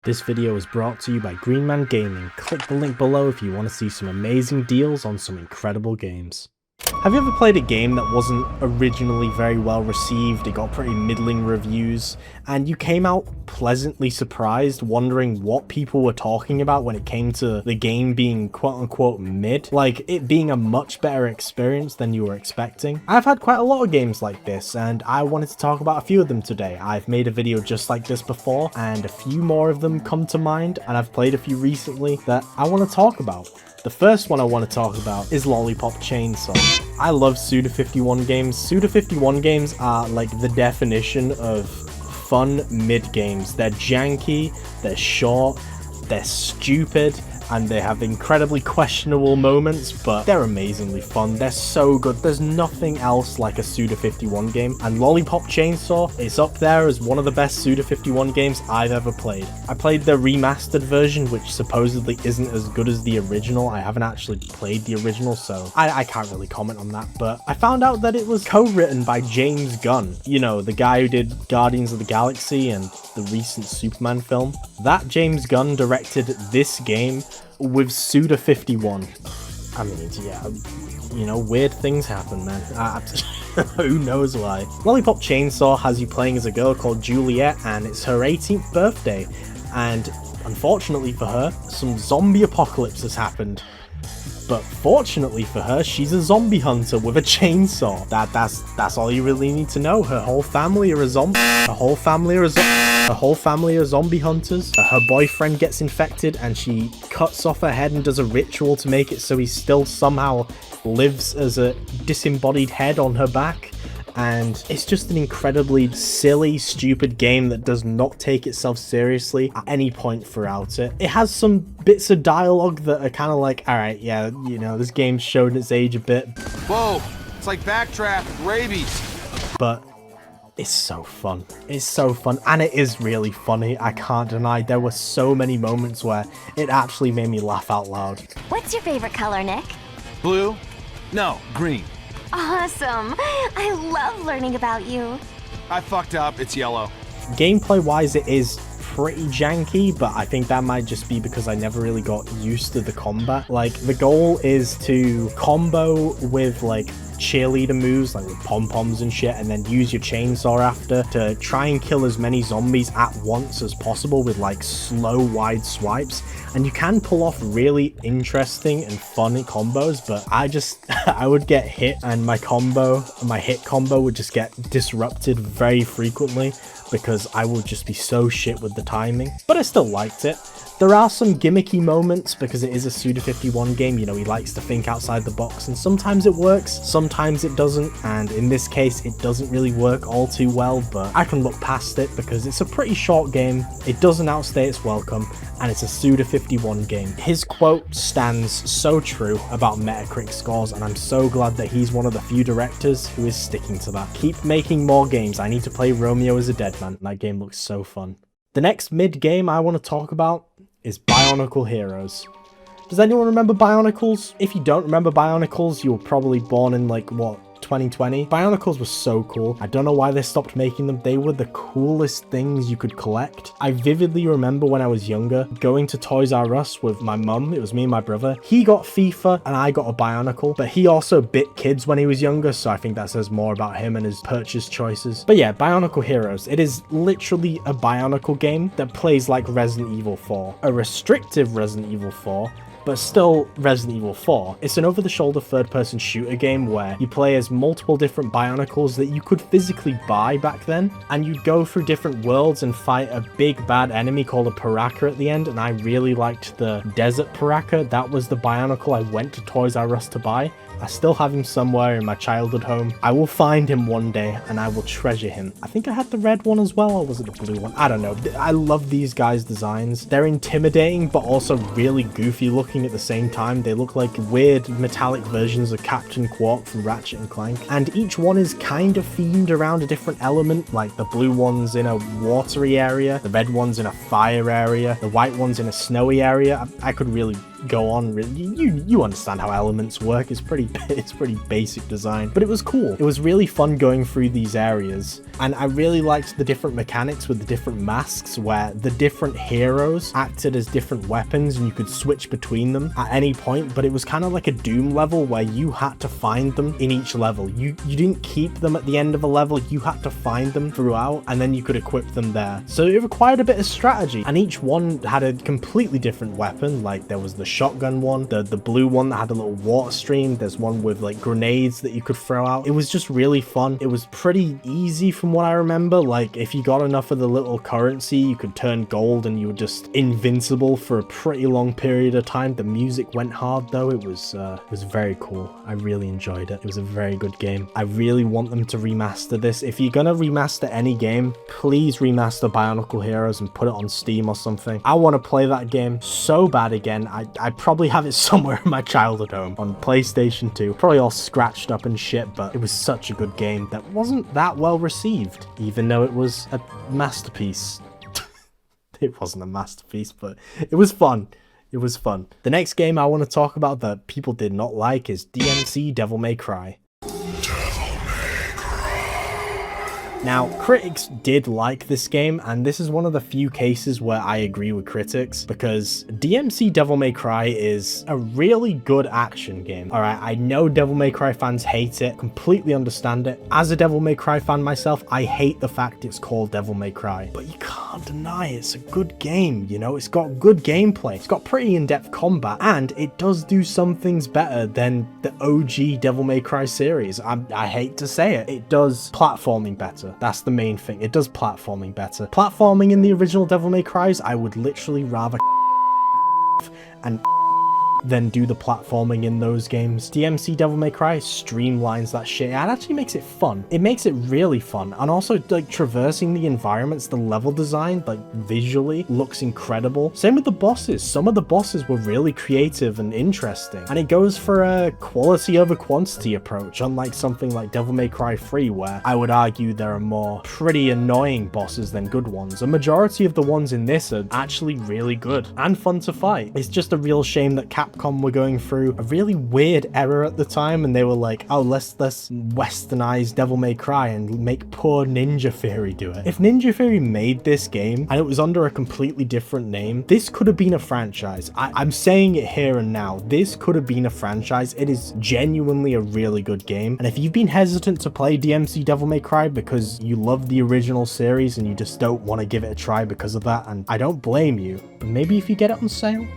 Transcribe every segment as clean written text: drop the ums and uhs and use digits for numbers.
This video is brought to you by Green Man Gaming. Click the link below if you want to see some amazing deals on some incredible games. Have you ever played a game that wasn't originally very well received, it got pretty middling reviews, and you came out pleasantly surprised wondering what people were talking about when it came to the game being quote-unquote mid? Like, it being a much better experience than you were expecting? I've had quite a lot of games like this, and I wanted to talk about a few of them today. I've made a video just like this before, and a few more of them come to mind, and I've played a few recently that I want to talk about. The first one I want to talk about is Lollipop Chainsaw. I love Suda51 games. Suda51 games are like the definition of fun mid games. They're janky, they're short, they're stupid, and they have incredibly questionable moments, but they're amazingly fun. They're so good. There's nothing else like a Suda51 game, and Lollipop Chainsaw is up there as one of the best Suda51 games I've ever played. I played the remastered version, which supposedly isn't as good as the original. I haven't actually played the original, so I can't really comment on that, but I found out that it was co-written by James Gunn. You know, the guy who did Guardians of the Galaxy and the recent Superman film. That James Gunn directed this game with Suda51. I mean, yeah, you know, weird things happen, man. Who knows why? Lollipop Chainsaw has you playing as a girl called Juliet, and it's her 18th birthday, and unfortunately for her, some zombie apocalypse has happened. But fortunately for her, she's a zombie hunter with a chainsaw. That's all you really need to know. Her whole family are a zombie. Her whole family are zombie hunters. Her boyfriend gets infected and she cuts off her head and does a ritual to make it so he still somehow lives as a disembodied head on her back. And it's just an incredibly silly, stupid game that does not take itself seriously at any point throughout it. It has some bits of dialogue that are kind of like, alright, yeah, you know, this game's showed its age a bit. Whoa, it's like backdraft, rabies. But it's so fun. It's so fun, and it is really funny, I can't deny. There were so many moments where it actually made me laugh out loud. What's your favorite color, Nick? Blue? No, green. Awesome! I love learning about you. I fucked up, it's yellow. Gameplay wise, it is pretty janky, but I think that might just be because I never really got used to the combat. Like, the goal is to combo with like cheerleader moves, like with pom-poms and shit, and then use your chainsaw after to try and kill as many zombies at once as possible with like slow, wide swipes. And you can pull off really interesting and funny combos, but I would get hit, and my hit combo would just get disrupted very frequently because I would just be so shit with the timing. But I still liked it. There are some gimmicky moments because it is a Suda51 game, you know, he likes to think outside the box, and sometimes it works, sometimes it doesn't, and in this case it doesn't really work all too well, but I can look past it because it's a pretty short game, it doesn't outstay its welcome, and it's a Suda51 game. His quote stands so true about Metacritic scores, and I'm so glad that he's one of the few directors who is sticking to that. Keep making more games. I need to play Romeo as a Dead Man. That game looks so fun. The next mid game I want to talk about is Bionicle Heroes. Does anyone remember Bionicles? If you don't remember Bionicles, you were probably born in like, what, 2020? Bionicles were so cool. I don't know why they stopped making them. They were the coolest things you could collect. I vividly remember when I was younger, going to Toys R Us with my mum. It was me and my brother. He got FIFA and I got a Bionicle, but he also bit kids when he was younger, so I think that says more about him and his purchase choices. But yeah, Bionicle Heroes. It is literally a Bionicle game that plays like Resident Evil 4. A restrictive Resident Evil 4, but still Resident Evil 4. It's an over-the-shoulder third-person shooter game where you play as multiple different Bionicles that you could physically buy back then, and you'd go through different worlds and fight a big bad enemy called a Paraka at the end, and I really liked the Desert Paraka. That was the Bionicle I went to Toys R Us to buy. I still have him somewhere in my childhood home. I will find him one day and I will treasure him. I think I had the red one as well, or was it the blue one? I don't know. I love these guys' designs. They're intimidating, but also really goofy looking at the same time. They look like weird metallic versions of Captain Quark from Ratchet and Clank. And each one is kind of themed around a different element, like the blue one's in a watery area, the red one's in a fire area, the white one's in a snowy area. I could really go on. Really, you understand how elements work. It's pretty basic design, but it was cool. It was really fun going through these areas, and I really liked the different mechanics with the different masks, where the different heroes acted as different weapons, and you could switch between them at any point. But it was kind of like a Doom level where you had to find them in each level. You didn't keep them at the end of a level. You had to find them throughout, and then you could equip them there. So it required a bit of strategy, and each one had a completely different weapon. Like there was the shotgun one, the blue one that had a little water stream. There's one with like grenades that you could throw out. It was just really fun. It was pretty easy from what I remember. Like if you got enough of the little currency, you could turn gold and you were just invincible for a pretty long period of time. The music went hard though. It was very cool. I really enjoyed it. It was a very good game. I really want them to remaster this. If you're gonna remaster any game, please remaster Bionicle Heroes and put it on Steam or something. I want to play that game so bad again. I probably have it somewhere in my childhood home on PlayStation 2. Probably all scratched up and shit, but it was such a good game that wasn't that well received, even though it was a masterpiece. It wasn't a masterpiece, but it was fun. It was fun. The next game I want to talk about that people did not like is DMC Devil May Cry. Now, critics did like this game, and this is one of the few cases where I agree with critics, because DMC Devil May Cry is a really good action game. Alright, I know Devil May Cry fans hate it, completely understand it. As a Devil May Cry fan myself, I hate the fact it's called Devil May Cry, but you can't deny it's a good game, you know? It's got good gameplay, it's got pretty in-depth combat, and it does do some things better than the OG Devil May Cry series. I hate to say it. It does platforming better. That's the main thing. It does platforming better. Platforming in the original Devil May Cries, I would literally rather and then do the platforming in those games. DMC Devil May Cry streamlines that shit. It actually makes it fun. It makes it really fun. And also, like, traversing the environments, the level design, like, visually looks incredible. Same with the bosses. Some of the bosses were really creative and interesting. And it goes for a quality over quantity approach, unlike something like Devil May Cry 3, where I would argue there are more pretty annoying bosses than good ones. A majority of the ones in this are actually really good and fun to fight. It's just a real shame that Capcom were going through a really weird era at the time, and they were like, oh, let's westernize Devil May Cry and make poor Ninja Theory do it. If Ninja Theory made this game and it was under a completely different name, this could have been a franchise. I'm saying it here and now. This could have been a franchise. It is genuinely a really good game, and if you've been hesitant to play DMC Devil May Cry because you love the original series and you just don't want to give it a try because of that, and I don't blame you, but maybe if you get it on sale,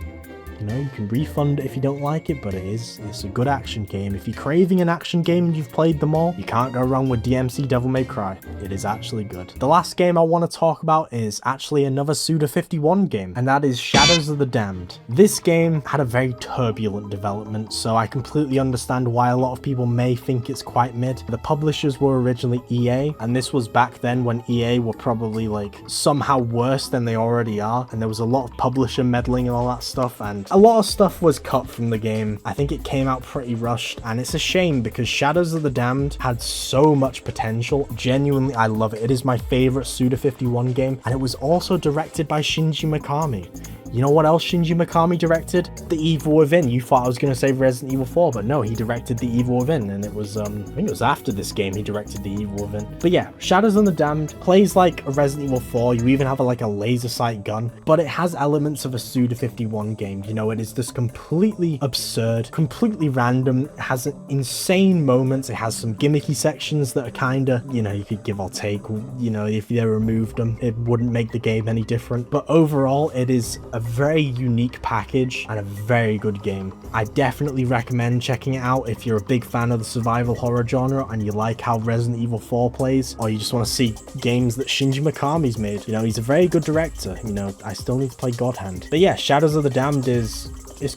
you know, you can refund it if you don't like it, but it's a good action game. If you're craving an action game and you've played them all, you can't go wrong with DMC Devil May Cry. It is actually good. The last game I want to talk about is actually another Suda51 game, and that is Shadows of the Damned. This game had a very turbulent development, so I completely understand why a lot of people may think it's quite mid. The publishers were originally EA, and this was back then when EA were probably like somehow worse than they already are, and there was a lot of publisher meddling and all that stuff, and a lot of stuff was cut from the game. I think it came out pretty rushed, and it's a shame because Shadows of the Damned had so much potential. Genuinely, I love it. It is my favorite Suda51 game, and it was also directed by Shinji Mikami. You know what else Shinji Mikami directed? The Evil Within. You thought I was going to say Resident Evil 4, but no, he directed The Evil Within, and it was, I think it was after this game he directed The Evil Within. But yeah, Shadows of the Damned plays like a Resident Evil 4. You even have like a laser sight gun, but it has elements of a Suda51 game. You know, it is just completely absurd, completely random. It has insane moments. It has some gimmicky sections that are kind of, you know, you could give or take. You know, if they removed them, it wouldn't make the game any different. But overall, it is a very unique package and a very good game. I definitely recommend checking it out if you're a big fan of the survival horror genre and you like how Resident Evil 4 plays, or you just want to see games that Shinji Mikami's made. You know, he's a very good director. You know, I still need to play God Hand. But yeah, Shadows of the Damned is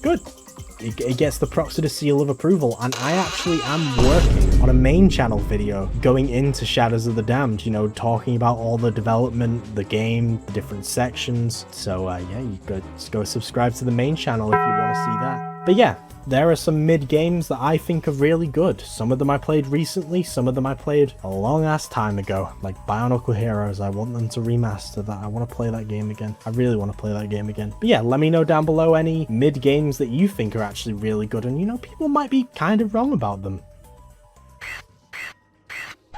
good. It gets the Proxidist seal of approval, and I actually am working on a main channel video going into Shadows of the Damned, you know, talking about all the development, the game, the different sections. So yeah, you go subscribe to the main channel if you want to see that. But yeah, there are some mid games that I think are really good. Some of them I played recently, some of them I played a long ass time ago, like Bionicle Heroes. I want them to remaster that. I want to play that game again. I really want to play that game again. But yeah, let me know down below any mid games that you think are actually really good, and you know, people might be kind of wrong about them.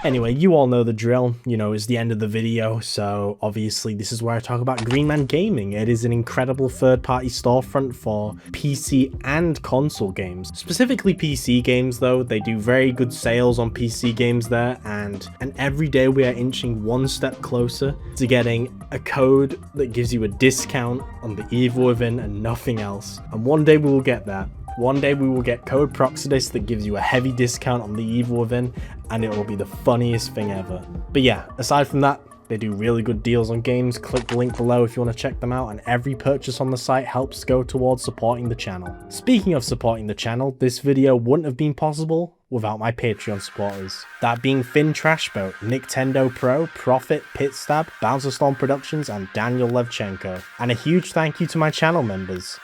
Anyway, you all know the drill. You know, it's the end of the video, so obviously this is where I talk about Green Man Gaming. It is an incredible third-party storefront for PC and console games. Specifically PC games though, they do very good sales on PC games there, and every day we are inching one step closer to getting a code that gives you a discount on the Evil Within and nothing else. And one day we will get that. One day we will get code Proxidist that gives you a heavy discount on the Evil Within, and it will be the funniest thing ever. But yeah, aside from that, they do really good deals on games. Click the link below if you want to check them out, and every purchase on the site helps go towards supporting the channel. Speaking of supporting the channel, this video wouldn't have been possible without my Patreon supporters. That being Finn Trashboat, Nintendo Pro, Profit, Pitstab, Bouncer Storm Productions, and Daniel Levchenko. And a huge thank you to my channel members.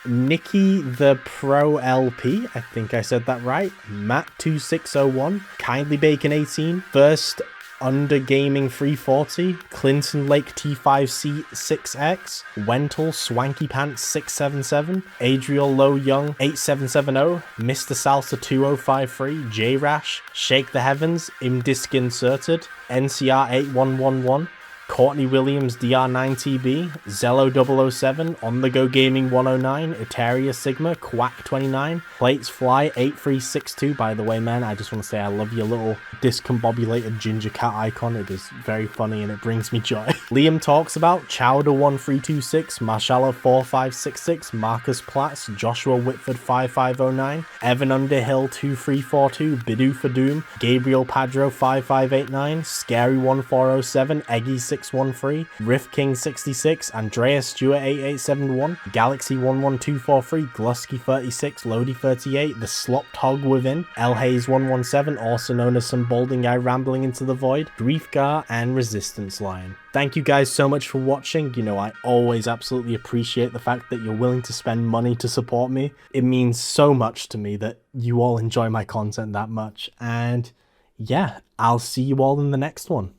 Nikki the Pro LP, I think I said that right, Matt2601, Kindly Bacon 18, First Under Gaming 340, Clinton Lake T5C 6X, Wentel Swanky Pants 677, Adriel Low Young 8770, Mr. Salsa 2053, J Rash, Shake the Heavens, Imdisc Inserted, NCR 8111, Courtney Williams DR9TB, Zello 007, On The Go Gaming 109, Eteria Sigma, Quack29, Plates Fly 8362. By the way, man, I just want to say I love your little discombobulated ginger cat icon. It is very funny and it brings me joy. Liam Talks About, Chowder 1326, Marshallah 4566, Marcus Platts, Joshua Whitford 5509, Evan Underhill 2342, Bidoo for Doom, Gabriel Padro 5589, Scary 1407, Eggy 613, Riff King 66, Andreas Stewart 8871, Galaxy 11243, Glusky 36, Lodi 38, The Slopped Hog Within, El Hayes 117, also known as Some Balding Guy Rambling Into the Void, Griefgar, and Resistance Lion. Thank you guys so much for watching. You know, I always absolutely appreciate the fact that you're willing to spend money to support me. It means so much to me that you all enjoy my content that much. And yeah, I'll see you all in the next one.